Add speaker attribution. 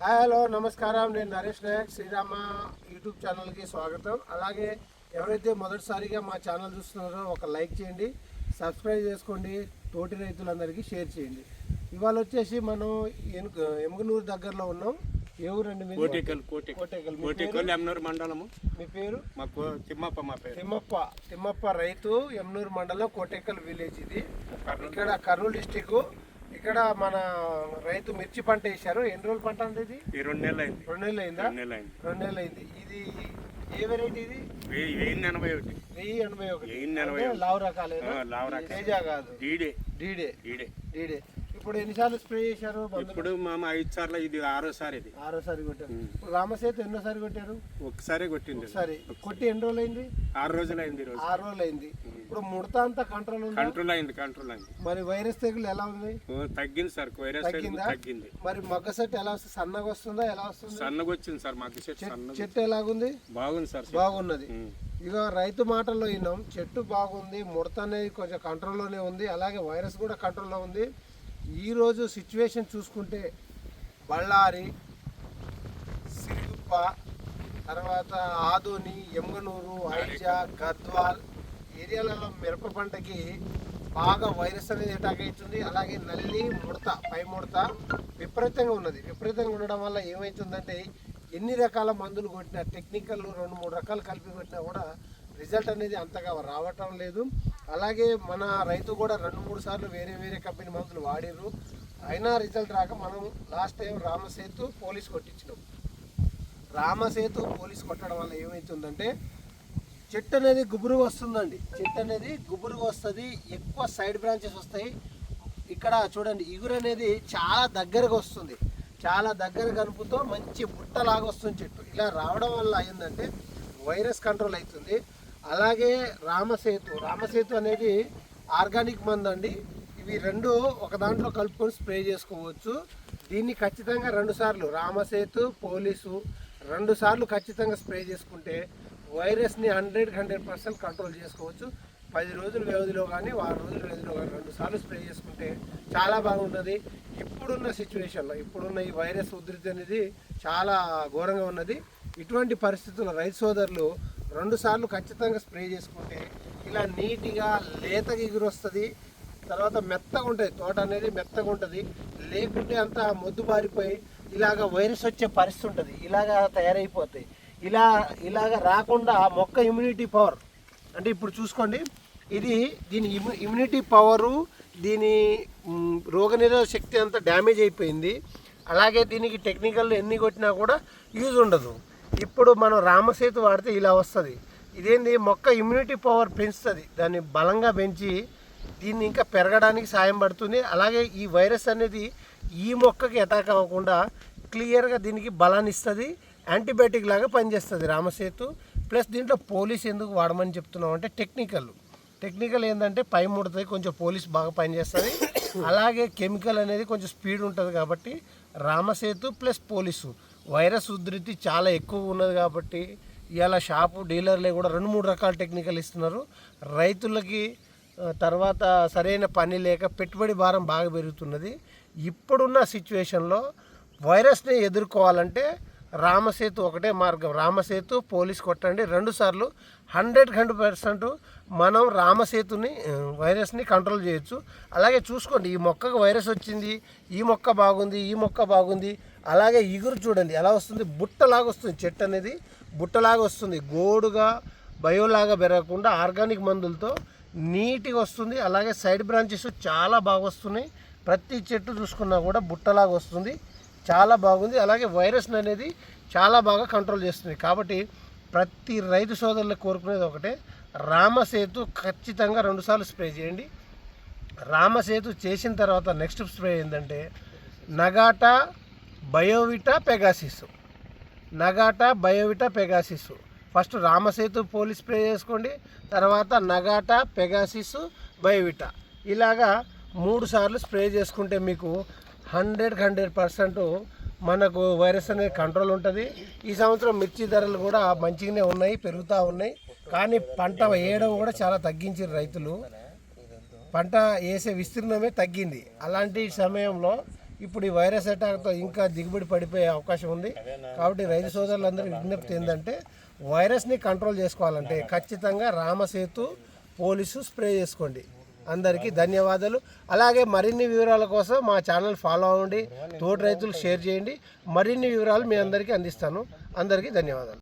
Speaker 1: Hello నమస్కారం, నేను Naresh Naik. Srirama YouTube ఛానల్కి స్వాగతం. అలాగే ఎవరైతే మొదటిసారిగా మా ఛానల్ చూస్తున్నారో ఒక లైక్ చేయండి, సబ్స్క్రైబ్ చేసుకోండి, తోటి రైతులందరికీ షేర్ చేయండి. ఇవాళ వచ్చేసి మనం ఎమ్గనూరు దగ్గరలో ఉన్నాం. ఏ ఊరండి మీరు?
Speaker 2: కోటేకల్ ఎమ్నూరు మండలము.
Speaker 1: మీ పేరు?
Speaker 2: మాకు తిమ్మప్ప. మా పేరు
Speaker 1: తిమ్మప్ప రైతు, ఎమ్నూరు మండలం, కోటేకల్ విలేజ్. ఇది ఇక్కడ కర్నూలు డిస్టిక్. ఇక్కడ మన రైతు మిర్చి పంట వేశారు. ఎన్ని రోజుల పంట అంటే ఇది?
Speaker 2: 2 నెలలు అయింది.
Speaker 1: 2 నెలలు అయిందా? 2 నెలలు అయింది. ఇది ఏ వెరైటీ? ఇది 1081. లావు రకాలేనా? తేజ కాదు, డీడే. ఇప్పుడు ఎన్నిసార్లు స్ప్రే చేశారు?
Speaker 2: ఇప్పుడు మామ 5 సార్లు, ఇది 6వ సారి. ఇది
Speaker 1: 6వ సారి కొట్టారు. ఇప్పుడు రామసేతు ఎన్నోసారి కొట్టారు?
Speaker 2: ఒకసారి కొట్టింది.
Speaker 1: ఒకసారి కొట్టి ఎన్ని రోజులు అయింది?
Speaker 2: 6 రోజులు అయింది.
Speaker 1: 6 రోజులు అయింది. ఇప్పుడు ముడత అంతా కంట్రోల్
Speaker 2: అయింది.
Speaker 1: మరి వైరస్ తెగులు ఎలా ఉంది?
Speaker 2: తగ్గింది సార్. వైరస్ తగ్గింది.
Speaker 1: మరి మొగ్గ సెట్ ఎలా వస్తుంది? సన్నగా వస్తుందా? ఎలా వస్తుంది?
Speaker 2: సన్నగా వచ్చింది సార్. మొగ్గ
Speaker 1: చెట్టు ఎలాగుంది?
Speaker 2: బాగుంది సార్.
Speaker 1: బాగున్నది. ఇక రైతు మాటల్లో విన్నాం, చెట్టు బాగుంది, ముడత అనేది కొంచెం కంట్రోల్లోనే ఉంది, అలాగే వైరస్ కూడా కంట్రోల్లో ఉంది. ఈరోజు సిచ్యువేషన్ చూసుకుంటే బళ్ళారి, సిరుగుప్ప, తర్వాత ఆదోని, ఎమ్గనూరు, ఐజా, గద్వాల్ ఏరియాలలో మిరప పంటకి బాగా వైరస్ అనేది అటాక్ అవుతుంది. అలాగే నల్లి, ముడత, పై ముడత విపరీతంగా ఉన్నది. విపరీతంగా ఉండడం వల్ల ఏమవుతుందంటే ఎన్ని రకాల మందులు కొట్టినా, టెక్నికల్ 2-3 రకాలు కలిపి కొట్టినా కూడా రిజల్ట్ అనేది అంతగా రావటం లేదు. అలాగే మన రైతు కూడా 2-3 సార్లు వేరే కంపెనీ మందులు వాడిర్రు, అయినా రిజల్ట్ రాక మనం లాస్ట్ టైం రామసేతు పోలీస్ కొట్టించినాం. రామసేతు పోలీస్ కొట్టడం వల్ల ఏమవుతుందంటే చెట్టు అనేది గుబురుగా వస్తుందండి. చెట్టు అనేది గుబురుగా వస్తుంది, ఎక్కువ సైడ్ బ్రాంచెస్ వస్తాయి. ఇక్కడ చూడండి, ఇగురు అనేది చాలా దగ్గరగా వస్తుంది, చాలా దగ్గర కనుపుతో మంచి బుట్టలాగా వస్తుంది చెట్టు. ఇలా రావడం వల్ల ఏంటంటే వైరస్ కంట్రోల్ అవుతుంది. అలాగే రామసేతు అనేది ఆర్గానిక్ మందు అండి. ఇవి రెండు ఒక దాంట్లో కలుపుకొని స్ప్రే చేసుకోవచ్చు. దీన్ని ఖచ్చితంగా 2 సార్లు, రామసేతు, పోలీసు 2 సార్లు ఖచ్చితంగా స్ప్రే చేసుకుంటే వైరస్ని 100% కంట్రోల్ చేసుకోవచ్చు. 10 రోజుల వ్యవధిలో కానీ 6 రోజుల వ్యవధిలో కానీ 2 సార్లు స్ప్రే చేసుకుంటే చాలా బాగుంటుంది. ఇప్పుడున్న సిచ్యువేషన్లో, ఇప్పుడున్న ఈ వైరస్ ఉధృతి అనేది చాలా ఘోరంగా ఉన్నది. ఇటువంటి పరిస్థితుల్లో రైతు సోదరులు 2 సార్లు ఖచ్చితంగా స్ప్రే చేసుకుంటే ఇలా నీట్గా లేతగా ఎగురు వస్తుంది. తర్వాత మెత్తగా ఉంటుంది, తోట అనేది మెత్తగా ఉంటుంది. లేకుంటే అంతా మొద్దు బారిపోయి ఇలాగ వైరస్ వచ్చే పరిస్థితి ఉంటుంది. ఇలాగా తయారైపోతాయి. ఇలాగ రాకుండా మొక్క ఇమ్యూనిటీ పవర్ అంటే ఇప్పుడు చూసుకోండి, దీని ఇమ్యూనిటీ పవరు, దీని రోగనిరోధక శక్తి అంతా డ్యామేజ్ అయిపోయింది. అలాగే దీనికి టెక్నికల్ ఎన్ని కొట్టినా కూడా యూజ్ ఉండదు. ఇప్పుడు మనం రామసేతు వాడితే ఇలా వస్తుంది. ఇదేంది, మొక్క ఇమ్యూనిటీ పవర్ పెంచుతుంది, దాన్ని బలంగా పెంచి దీన్ని ఇంకా పెరగడానికి సాయం పడుతుంది. అలాగే ఈ వైరస్ అనేది ఈ మొక్కకి అటాక్ అవ్వకుండా క్లియర్గా దీనికి బలాన్ని ఇస్తుంది, యాంటీబయాటిక్ లాగా పనిచేస్తుంది రామసేతు. ప్లస్ దీంట్లో పోలీస్ ఎందుకు వాడమని చెప్తున్నాం అంటే టెక్నికల్ ఏంటంటే పై ముడతాయి, కొంచెం పోలీస్ బాగా పనిచేస్తుంది. అలాగే కెమికల్ అనేది కొంచెం స్పీడ్ ఉంటుంది కాబట్టి రామసేతు ప్లస్ పోలీసు వైరస్ ఉధృతి చాలా ఎక్కువ ఉన్నది కాబట్టి ఇలా షాపు డీలర్లే కూడా 2-3 రకాల టెక్నికల్ ఇస్తున్నారు. రైతులకి తర్వాత సరైన పని లేక పెట్టుబడి భారం బాగా పెరుగుతున్నది. ఇప్పుడున్న సిచ్యువేషన్లో వైరస్ని ఎదుర్కోవాలంటే రామసేతు ఒకటే మార్గం. రామసేతు పోలీస్ కొట్టండి 2 సార్లు, 100% మనం రామసేతుని వైరస్ని కంట్రోల్ చేయొచ్చు. అలాగే చూసుకోండి, ఈ మొక్కకు వైరస్ వచ్చింది, ఈ మొక్క బాగుంది. అలాగే ఇగురు చూడండి ఎలా వస్తుంది, బుట్టలాగా వస్తుంది. చెట్టు అనేది బుట్టలాగా వస్తుంది, గోడుగా బయోలాగా పెరగకుండా ఆర్గానిక్ మందులతో నీట్గా వస్తుంది. అలాగే సైడ్ బ్రాంచెస్ చాలా బాగా వస్తున్నాయి. ప్రతి చెట్టు చూసుకున్నా కూడా బుట్టలాగా వస్తుంది, చాలా బాగుంది. అలాగే వైరస్ అనేది చాలా బాగా కంట్రోల్ చేస్తుంది. కాబట్టి ప్రతి రైతు సోదరులకు కోరుకునేది ఒకటే, రామసేతు ఖచ్చితంగా 2 సార్లు స్ప్రే చేయండి. రామసేతు చేసిన తర్వాత నెక్స్ట్ స్ప్రే ఏంటంటే నగాటా బయోవిటా పెగాసిస్. ఫస్ట్ రామసేతు పోలీస్ స్ప్రే చేసుకోండి, తర్వాత నగాటా, పెగాసిస్, బయోవిటా ఇలాగా 3 సార్లు స్ప్రే చేసుకుంటే మీకు 100% మనకు వైరస్ అనేది కంట్రోల్ ఉంటుంది. ఈ సంవత్సరం మిర్చి ధరలు కూడా మంచిగానే ఉన్నాయి, పెరుగుతూ ఉన్నాయి. కానీ పంట వేయడం కూడా చాలా తగ్గించారు రైతులు. పంట వేసే విస్తీర్ణమే తగ్గింది. అలాంటి సమయంలో ఇప్పుడు ఈ వైరస్ అటాక్తో ఇంకా దిగుబడి పడిపోయే అవకాశం ఉంది. కాబట్టి రైతు సోదరులందరూ విజ్ఞప్తి ఏంటంటే వైరస్ని కంట్రోల్ చేసుకోవాలంటే ఖచ్చితంగా రామసేతు పోలీసు స్ప్రే చేసుకోండి. అందరికీ ధన్యవాదాలు. అలాగే మరిన్ని వివరాల కోసం మా ఛానల్ ఫాలో అవ్వండి, తోటి రైతులు షేర్ చేయండి. మరిన్ని వివరాలు మీ అందరికీ అందిస్తాను. అందరికీ ధన్యవాదాలు.